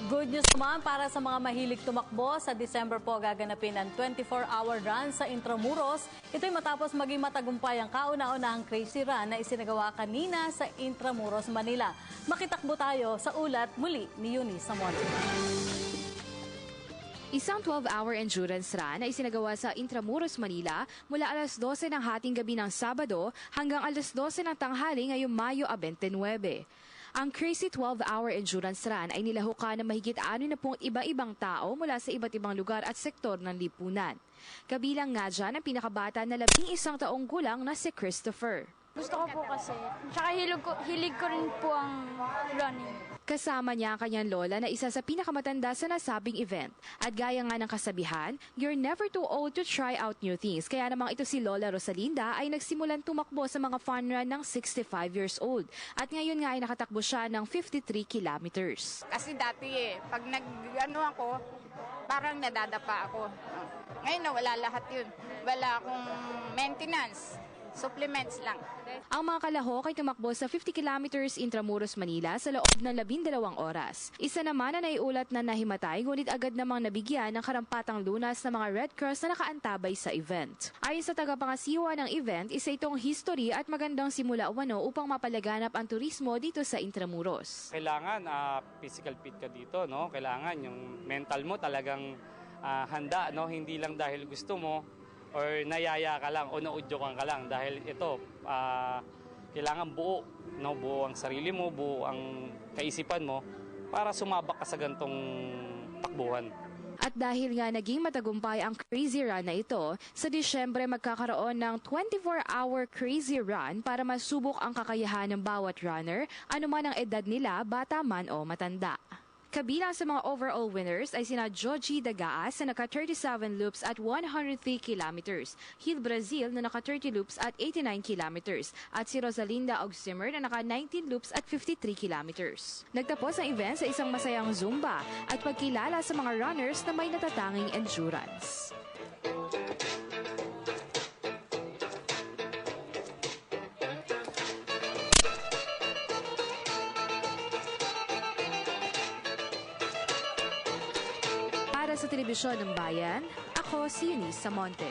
Good news naman para sa mga mahilig tumakbo. Sa December po gaganapin ang 24-hour run sa Intramuros. Ito'y matapos maging matagumpay ang kauna-unahang crazy run na isinagawa kanina sa Intramuros, Manila. Makitakbo tayo sa ulat muli ni Eunice Samonte. Isang 12-hour endurance run na isinagawa sa Intramuros, Manila mula alas 12 ng hating gabi ng Sabado hanggang alas 12 ng tanghali ngayong Mayo 29. Ang Crazy 12-Hour Endurance Run ay nilahukan ng mahigit 60 iba-ibang tao mula sa iba't ibang lugar at sektor ng lipunan. Kabilang nga dyan ang pinakabata na 11 taong gulang na si Christopher. Gusto ko po kasi, tsaka hilig ko rin po ang running. Kasama niya ang kanyang lola na isa sa pinakamatanda sa nasabing event. At gaya nga ng kasabihan, you're never too old to try out new things. Kaya namang ito si Lola Rosalinda ay nagsimulan tumakbo sa mga fun run ng 65 years old. At ngayon nga ay nakatakbo siya ng 53 kilometers. Kasi dati pag ako, parang nadadapa ako. Ngayon na wala lahat yun. Wala akong maintenance. Supplements lang. Ang mga kalahok ay tumakbo sa 50 kilometers Intramuros, Manila sa loob ng 12 oras. Isa naman na naiulat na nahimatay ngunit agad namang nabigyan ng karampatang lunas ng mga Red Cross na nakaantabay sa event. Ayon sa tagapangasiwa ng event, isa itong history at magandang simula umano upang mapalaganap ang turismo dito sa Intramuros. Kailangan physical fit ka dito, no? Kailangan yung mental mo talagang handa, no? Hindi lang dahil gusto mo or nayaya ka lang o naudyokan ka lang dahil ito kailangan buo, no? Buo ang sarili mo, buo ang kaisipan mo para sumabak ka sa gantong takbuhan. At dahil nga naging matagumpay ang crazy run na ito, sa Disyembre magkakaroon ng 24-hour crazy run para masubok ang kakayahan ng bawat runner, anuman ang edad nila, bata man o matanda. Kabilang sa mga overall winners ay sina Joji Dagaas na naka-37 loops at 103 kilometers, Hill Brazil na naka-30 loops at 89 kilometers, at si Rosalinda Augsimer na naka-19 loops at 53 kilometers. Nagtapos ang event sa isang masayang Zumba at pagkilala sa mga runners na may natatanging endurance. Para sa Telebisyon ng Bayan, ako si Eunice Samonte.